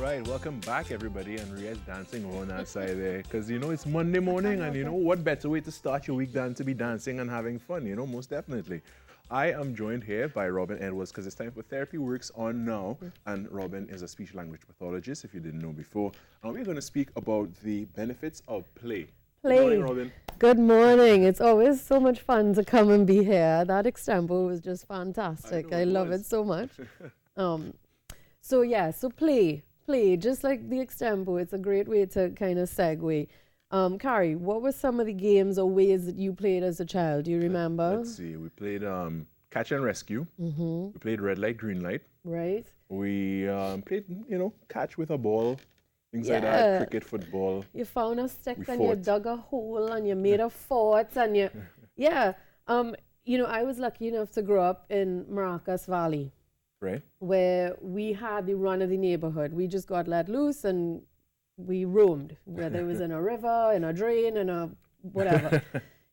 right, welcome back, everybody. And Ria's dancing on that side there because it's Monday morning, and what better way to start your week than to be dancing and having fun? Most definitely. I am joined here by Robin Edwards because it's time for Therapy Works on now, and Robin is a speech language pathologist, if you didn't know before. And we're going to speak about the benefits of play. Play. Good morning, Robin. Good morning. It's always so much fun to come and be here. That extempo was just fantastic. I love it so much. So play. Just like the extempo, it's a great way to kind of segue. Carrie, what were some of the games or ways that you played as a child? Do you remember? Let's see. We played catch and rescue. We played red light, green light. Right. We played, catch with a ball, things like that, cricket, football. You found a stick We and fought. you dug a hole and you made a fort and you, I was lucky enough to grow up in Maracas Valley, Right? where we had the run of the neighborhood. We just got let loose and we roamed, whether it was in a river, in a drain, in a whatever.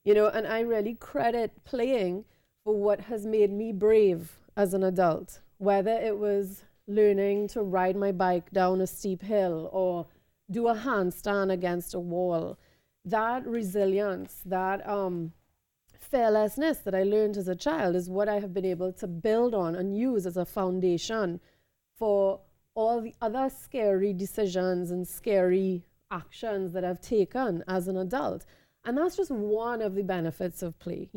And I really credit playing for what has made me brave as an adult, whether it was learning to ride my bike down a steep hill or do a handstand against a wall. That resilience, that fearlessness that I learned as a child is what I have been able to build on and use as a foundation for all the other scary decisions and scary actions that I've taken as an adult. And that's just one of the benefits of play.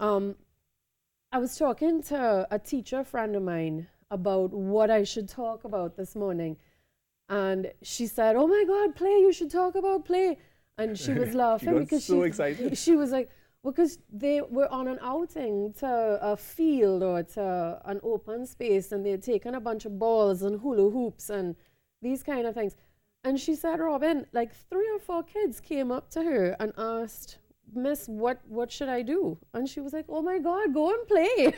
I was talking to a teacher friend of mine about what I should talk about this morning. And she said, "Oh my God, play, you should talk about play." And she was laughing got because so excited. she was like, because they were on an outing to a field or to an open space and they had taken a bunch of balls and hula hoops and these kind of things. And she said, "Robin, like 3 or 4 kids came up to her and asked, 'Miss, what should I do?' And she was like, 'Oh my God, go and play.'"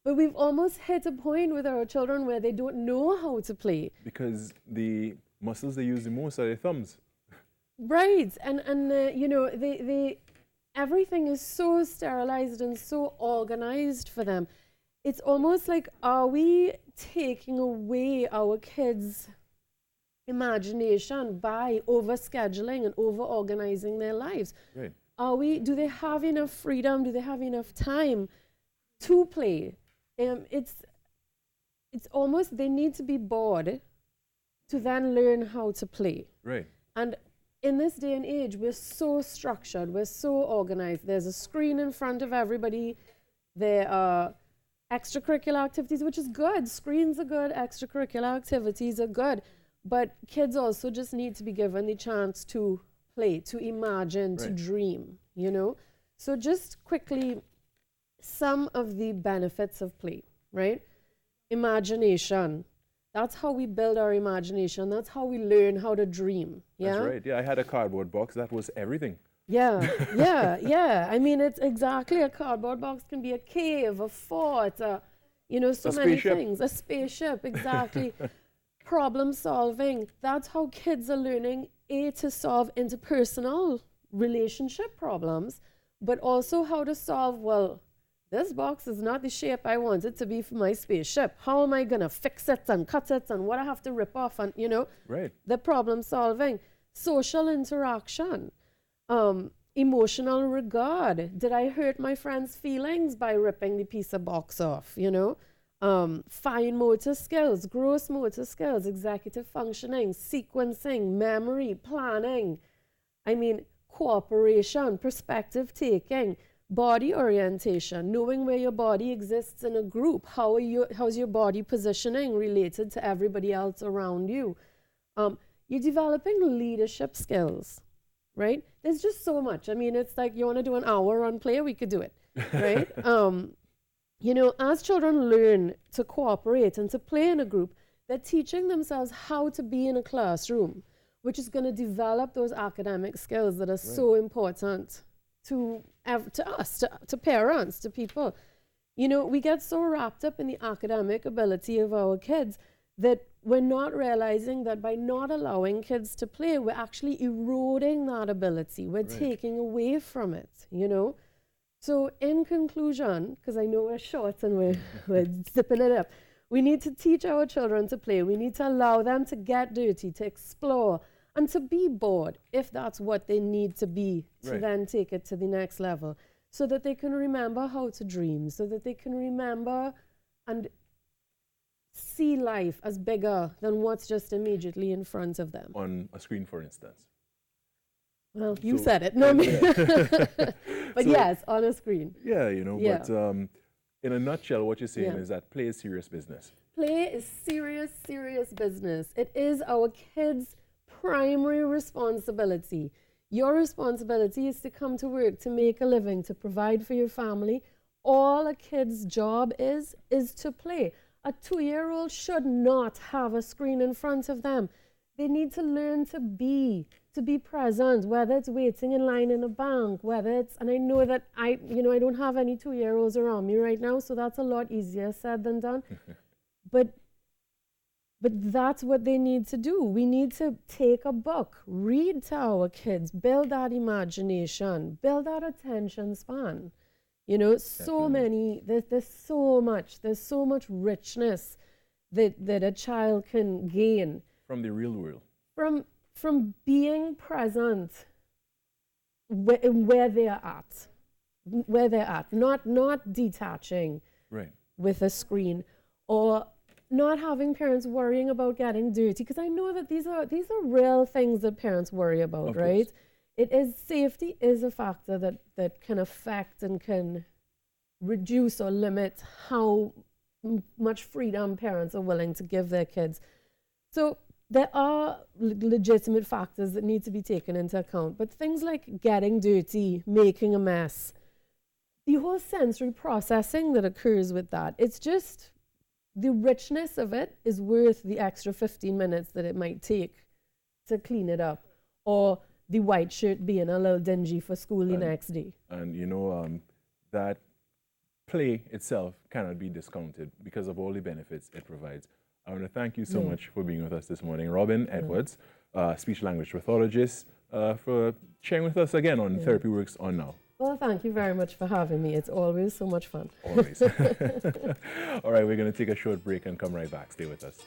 But we've almost hit a point with our children where they don't know how to play. Because the muscles they use the most are their thumbs. Right. And they everything is so sterilized and so organized for them. It's almost like, are we taking away our kids' imagination by overscheduling and over-organizing their lives? Right. Do they have enough freedom? Do they have enough time to play? It's almost they need to be bored to then learn how to play. Right. And in this day and age, we're so structured, we're so organized. There's a screen in front of everybody. There are extracurricular activities, which is good. Screens are good, extracurricular activities are good. But kids also just need to be given the chance to play, to imagine, to Right. dream, So just quickly, some of the benefits of play, right? Imagination. That's how we build our imagination. That's how we learn how to dream. Yeah. That's right. Yeah, I had a cardboard box. That was everything. Yeah, yeah. I mean, it's exactly a cardboard box can be a cave, a fort, so A many spaceship. things. A spaceship, exactly. Problem solving. That's how kids are learning to solve interpersonal relationship problems, but also how to solve, well, this box is not the shape I want it to be for my spaceship. How am I going to fix it and cut it and what I have to rip off and, Right. the problem solving. Social interaction. Emotional regard. Did I hurt my friend's feelings by ripping the piece of box off, fine motor skills, gross motor skills, executive functioning, sequencing, memory, planning. I mean, cooperation, perspective taking, body orientation, knowing where your body exists in a group. How's your body positioning related to everybody else around you? You're developing leadership skills, right? There's just so much. I mean, it's like you want to do an hour on play, we could do it, right? As children learn to cooperate and to play in a group, they're teaching themselves how to be in a classroom, which is going to develop those academic skills that are so important to us, to parents, to people. We get so wrapped up in the academic ability of our kids that we're not realizing that by not allowing kids to play, we're actually eroding that ability. We're taking away from it, So in conclusion, because I know we're short and we're zipping it up, We need to teach our children to play. We need to allow them to get dirty, to explore, and to be bored if that's what they need to be to Right. then take it to the next level, so that they can remember how to dream, so that they can remember and see life as bigger than what's just immediately in front of them. On a screen, for instance. Well, you So- said it, no me. But So- yes, on a screen. Yeah, you know, Yeah. but in a nutshell, what you're saying Yeah. is that play is serious business. Play is serious, serious business. It is our kids' primary responsibility. Your responsibility is to come to work, to make a living, to provide for your family. All a kid's job is to play. A 2-year-old should not have a screen in front of them. They need to learn to be present, whether it's waiting in line in a bank, whether it's, and I know that I don't have any 2-year-olds around me right now, so that's a lot easier said than done. But that's what they need to do. We need to take a book, read to our kids, build that imagination, build that attention span. You know, so many, there's so much richness that a child can gain From the real world. from being present where they're at, not detaching Right. with a screen, or not having parents worrying about getting dirty, because I know that these are real things that parents worry about, Of right? course. It is, safety is a factor that can affect and can reduce or limit how much freedom parents are willing to give their kids. So there are legitimate factors that need to be taken into account, but things like getting dirty, making a mess, the whole sensory processing that occurs with that, it's just, the richness of it is worth the extra 15 minutes that it might take to clean it up, or the white shirt being a little dingy for school the next day. And you know, that play itself cannot be discounted because of all the benefits it provides. I want to thank you so much for being with us this morning, Robin Edwards, speech language pathologist, for sharing with us again on Therapy Works On Now. Well, thank you very much for having me. It's always so much fun. Always. All right, we're going to take a short break and come right back. Stay with us.